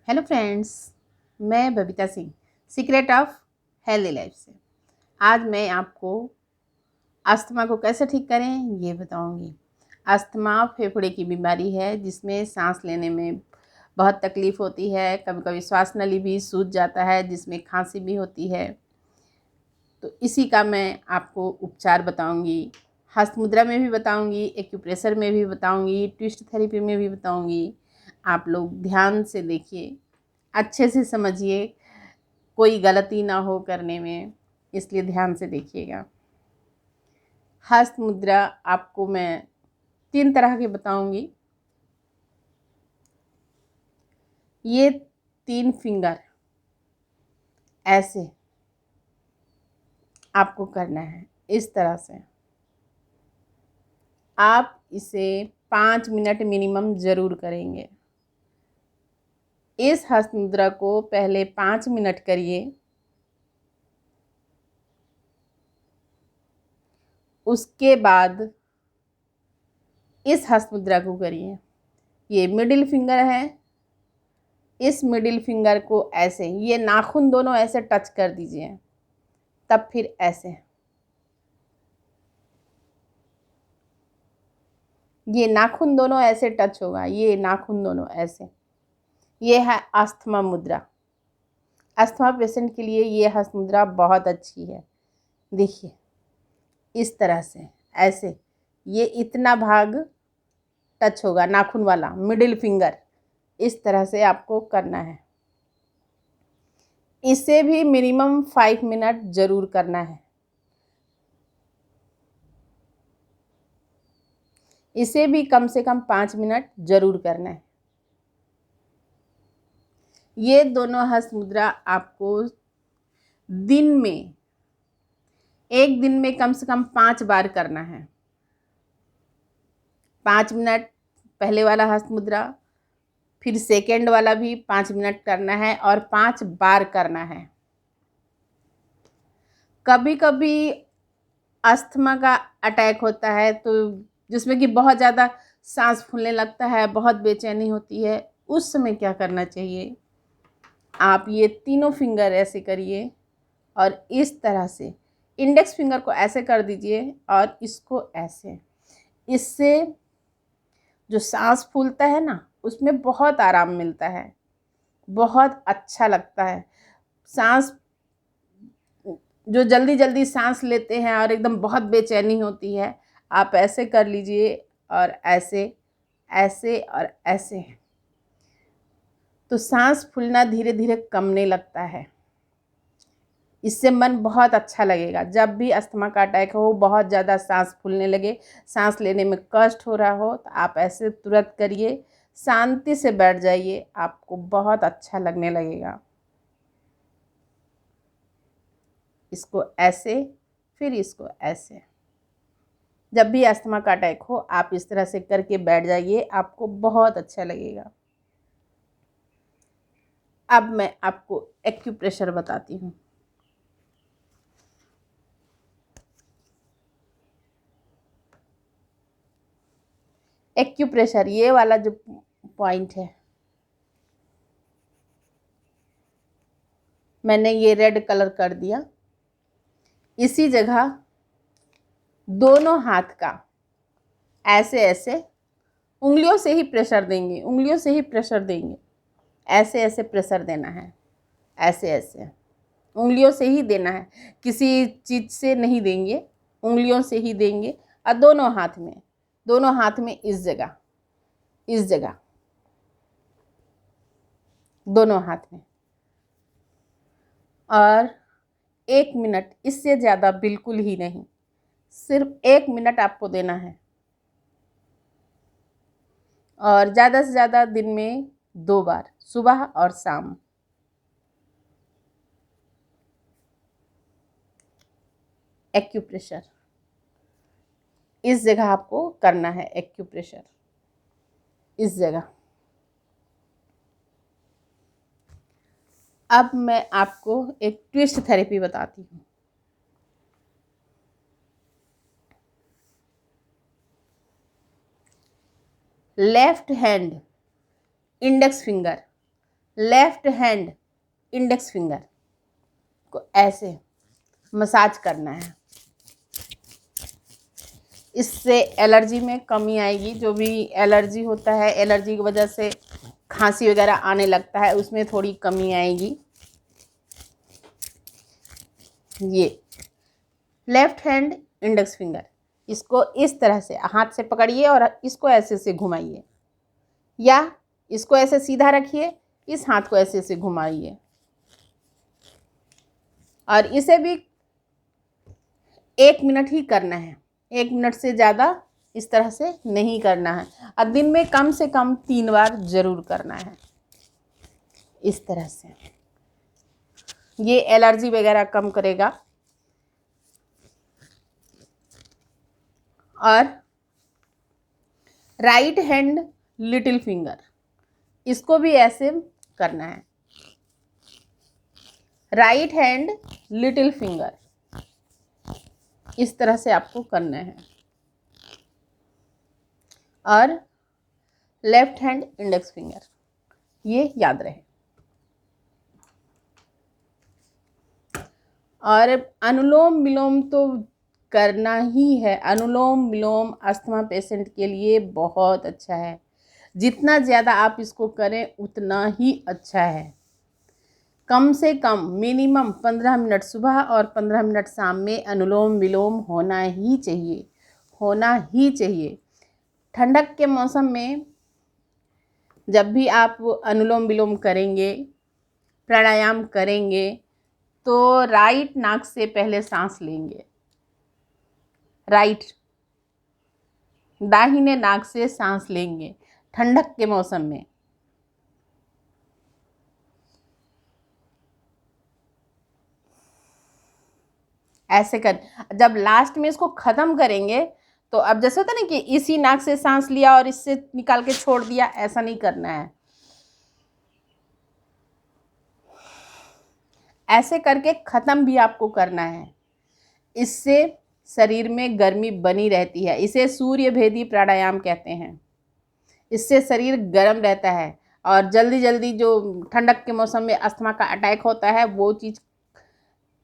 Hello friends, मैं Babita Singh secret of healthy life से। आज मैं आपको अस्थमा को कैसे ठीक करें ये बताऊंगी। अस्थमा फेफड़े की बीमारी है जिसमें सांस लेने में बहुत तकलीफ़ होती है। कभी कभी श्वास नली भी सूज जाता है जिसमें खांसी भी होती है। तो इसी का मैं आपको उपचार बताऊंगी। हस्त मुद्रा में भी बताऊंगी, एक्यूप्रेशर में भी बताऊंगी, ट्विस्ट थेरेपी में भी बताऊंगी। आप लोग ध्यान से देखिए, अच्छे से समझिए, कोई गलती ना हो करने में, इसलिए ध्यान से देखिएगा। हस्त मुद्रा आपको मैं 3 तरह की बताऊंगी। ये 3 फिंगर ऐसे आपको करना है, इस तरह से। आप इसे 5 मिनट मिनिमम ज़रूर करेंगे। इस हस्त मुद्रा को पहले 5 मिनट करिए, उसके बाद इस हस्त मुद्रा को करिए। ये मिडिल फिंगर है, इस मिडिल फिंगर को ऐसे, ये नाखून दोनों ऐसे टच कर दीजिए, तब फिर ऐसे। ये नाखून दोनों ऐसे टच होगा, ये नाखून दोनों ऐसे। ये है अस्थमा मुद्रा। अस्थमा पेशेंट के लिए ये हस्त मुद्रा बहुत अच्छी है। देखिए, इस तरह से ऐसे, ये इतना भाग टच होगा, नाखून वाला मिडिल फिंगर, इस तरह से आपको करना है। इसे भी मिनिमम 5 मिनट ज़रूर करना है। इसे भी कम से कम 5 मिनट ज़रूर करना है। ये दोनों हस्त मुद्रा आपको दिन में, एक दिन में कम से कम 5 बार करना है। 5 मिनट पहले वाला हस्त मुद्रा, फिर सेकेंड वाला भी 5 मिनट करना है और 5 बार करना है। कभी कभी अस्थमा का अटैक होता है तो जिसमें कि बहुत ज़्यादा सांस फूलने लगता है, बहुत बेचैनी होती है। उस समय क्या करना चाहिए, आप ये तीनों फिंगर ऐसे करिए और इस तरह से इंडेक्स फिंगर को ऐसे कर दीजिए और इसको ऐसे। इससे जो सांस फूलता है ना, उसमें बहुत आराम मिलता है, बहुत अच्छा लगता है। सांस, जो जल्दी जल्दी सांस लेते हैं और एकदम बहुत बेचैनी होती है, आप ऐसे कर लीजिए और ऐसे, ऐसे और ऐसे, तो सांस फूलना धीरे धीरे कमने लगता है। इससे मन बहुत अच्छा लगेगा। जब भी अस्थमा का अटैक हो, बहुत ज़्यादा सांस फूलने लगे, सांस लेने में कष्ट हो रहा हो, तो आप ऐसे तुरंत करिए, शांति से बैठ जाइए, आपको बहुत अच्छा लगने लगेगा। इसको ऐसे, फिर इसको ऐसे। जब भी अस्थमा का अटैक हो, आप इस तरह से करके बैठ जाइए, आपको बहुत अच्छा लगेगा। अब मैं आपको एक्यूप्रेशर बताती हूँ। एक्यूप्रेशर, ये वाला जो पॉइंट है, मैंने ये रेड कलर कर दिया। इसी जगह दोनों हाथ का ऐसे ऐसे उंगलियों से ही प्रेशर देंगे, उंगलियों से ही प्रेशर देंगे। ऐसे ऐसे प्रेशर देना है, ऐसे ऐसे उंगलियों से ही देना है, किसी चीज़ से नहीं देंगे, उंगलियों से ही देंगे। और दोनों हाथ में, दोनों हाथ में इस जगह, इस जगह, दोनों हाथ में। और 1 मिनट, इससे ज़्यादा बिल्कुल ही नहीं, सिर्फ 1 मिनट आपको देना है। और ज़्यादा से ज़्यादा दिन में 2 बार, सुबह और शाम। एक्यूप्रेशर इस जगह आपको करना है, एक्यूप्रेशर इस जगह। अब मैं आपको एक ट्विस्ट थेरेपी बताती हूँ। Left hand index finger left hand index finger को ऐसे मसाज करना है। इससे एलर्जी में कमी आएगी। जो भी एलर्जी होता है, एलर्जी की वजह से खांसी वगैरह आने लगता है, उसमें थोड़ी कमी आएगी। ये लेफ्ट हैंड इंडेक्स फिंगर, इसको इस तरह से हाथ से पकड़िए और इसको ऐसे से घुमाइए, या इसको ऐसे सीधा रखिए, इस हाथ को ऐसे से घुमाइए, और इसे भी 1 मिनट ही करना है। 1 मिनट से ज़्यादा इस तरह से नहीं करना है, और दिन में कम से कम 3 बार ज़रूर करना है। इस तरह से ये एलर्जी वगैरह कम करेगा। और राइट हैंड लिटिल फिंगर, इसको भी ऐसे करना है। राइट हैंड लिटिल फिंगर इस तरह से आपको करना है, और लेफ्ट हैंड इंडेक्स फिंगर, ये याद रहे। और अनुलोम विलोम तो करना ही है। अनुलोम विलोम अस्थमा पेशेंट के लिए बहुत अच्छा है। जितना ज़्यादा आप इसको करें उतना ही अच्छा है। कम से कम मिनिमम 15 मिनट सुबह और 15 मिनट शाम में अनुलोम विलोम होना ही चाहिए, होना ही चाहिए। ठंडक के मौसम में जब भी आप अनुलोम विलोम करेंगे, प्राणायाम करेंगे, तो राइट नाक से पहले सांस लेंगे। राइट, दाहिने नाक से सांस लेंगे ठंडक के मौसम में। ऐसे कर, जब लास्ट में इसको ख़त्म करेंगे तो अब जैसे होता है ना कि इसी नाक से सांस लिया और इससे निकाल के छोड़ दिया, ऐसा नहीं करना है। ऐसे करके ख़त्म भी आपको करना है। इससे शरीर में गर्मी बनी रहती है। इसे सूर्य भेदी प्राणायाम कहते हैं। इससे शरीर गर्म रहता है, और जल्दी जल्दी जो ठंडक के मौसम में अस्थमा का अटैक होता है वो चीज़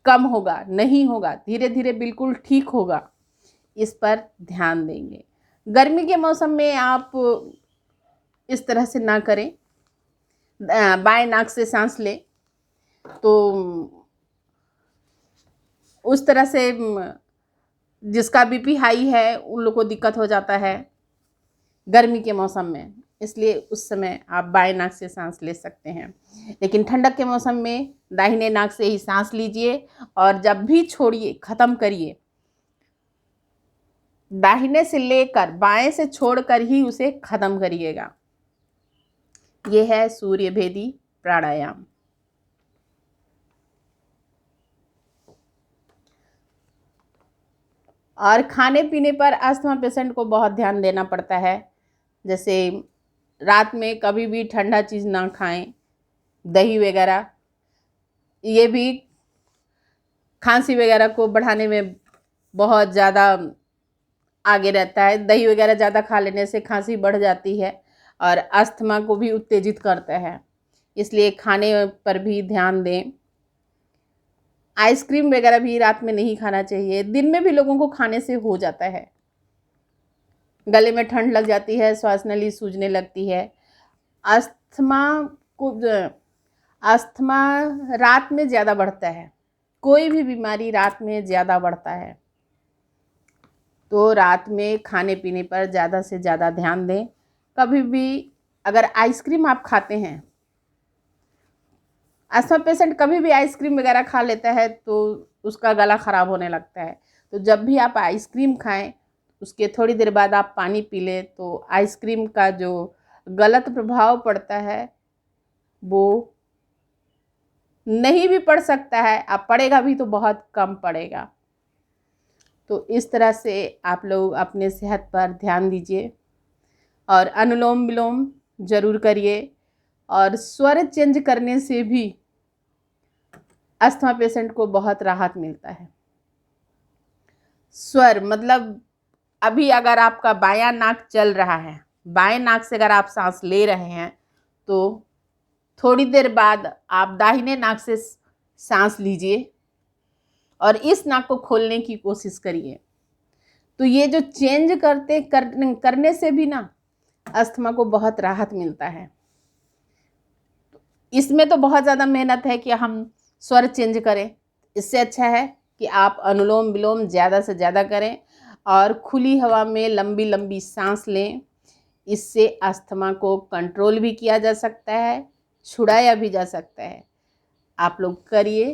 कम होगा, नहीं होगा, धीरे धीरे बिल्कुल ठीक होगा। इस पर ध्यान देंगे। गर्मी के मौसम में आप इस तरह से ना करें। बाएं नाक से सांस लें तो उस तरह से जिसका बीपी हाई है उन लोगों को दिक्कत हो जाता है गर्मी के मौसम में, इसलिए उस समय आप बाएं नाक से सांस ले सकते हैं। लेकिन ठंडक के मौसम में दाहिने नाक से ही सांस लीजिए, और जब भी छोड़िए, ख़त्म करिए, दाहिने से लेकर बाएं से छोड़कर ही उसे ख़त्म करिएगा। यह है सूर्य भेदी प्राणायाम। और खाने पीने पर अस्थमा पेशेंट को बहुत ध्यान देना पड़ता है। जैसे रात में कभी भी ठंडा चीज़ ना खाएं, दही वगैरह, ये भी खांसी वगैरह को बढ़ाने में बहुत ज़्यादा आगे रहता है। दही वगैरह ज़्यादा खा लेने से खांसी बढ़ जाती है और अस्थमा को भी उत्तेजित करता है, इसलिए खाने पर भी ध्यान दें। आइसक्रीम वगैरह भी रात में नहीं खाना चाहिए। दिन में भी लोगों को खाने से हो जाता है, गले में ठंड लग जाती है, श्वास नली सूजने लगती है। अस्थमा को अस्थमा रात में ज़्यादा बढ़ता है। कोई भी बीमारी रात में ज़्यादा बढ़ता है, तो रात में खाने पीने पर ज़्यादा से ज़्यादा ध्यान दें। कभी भी अगर आइसक्रीम आप खाते हैं, अस्थमा पेशेंट कभी भी आइसक्रीम वगैरह खा लेता है तो उसका गला ख़राब होने लगता है। तो जब भी आप आइसक्रीम खाएं, उसके थोड़ी देर बाद आप पानी पी लें, तो आइसक्रीम का जो गलत प्रभाव पड़ता है वो नहीं भी पड़ सकता है, आप पड़ेगा भी तो बहुत कम पड़ेगा। तो इस तरह से आप लोग अपने सेहत पर ध्यान दीजिए, और अनुलोम विलोम ज़रूर करिए। और स्वर चेंज करने से भी अस्थमा पेशेंट को बहुत राहत मिलता है। स्वर मतलब अभी अगर आपका बायां नाक चल रहा है, बाएं नाक से अगर आप सांस ले रहे हैं, तो थोड़ी देर बाद आप दाहिने नाक से सांस लीजिए और इस नाक को खोलने की कोशिश करिए। तो ये जो चेंज करने से भी ना अस्थमा को बहुत राहत मिलता है। इसमें तो बहुत ज़्यादा मेहनत है कि हम स्वर चेंज करें। इससे अच्छा है कि आप अनुलोम विलोम ज़्यादा से ज़्यादा करें और खुली हवा में लंबी लंबी सांस लें। इससे अस्थमा को कंट्रोल भी किया जा सकता है, छुड़ाया भी जा सकता है। आप लोग करिए,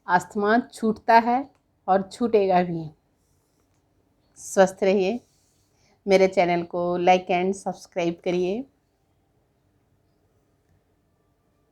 अस्थमा छूटता है और छूटेगा भी। स्वस्थ रहिए। मेरे चैनल को लाइक एंड सब्सक्राइब करिए।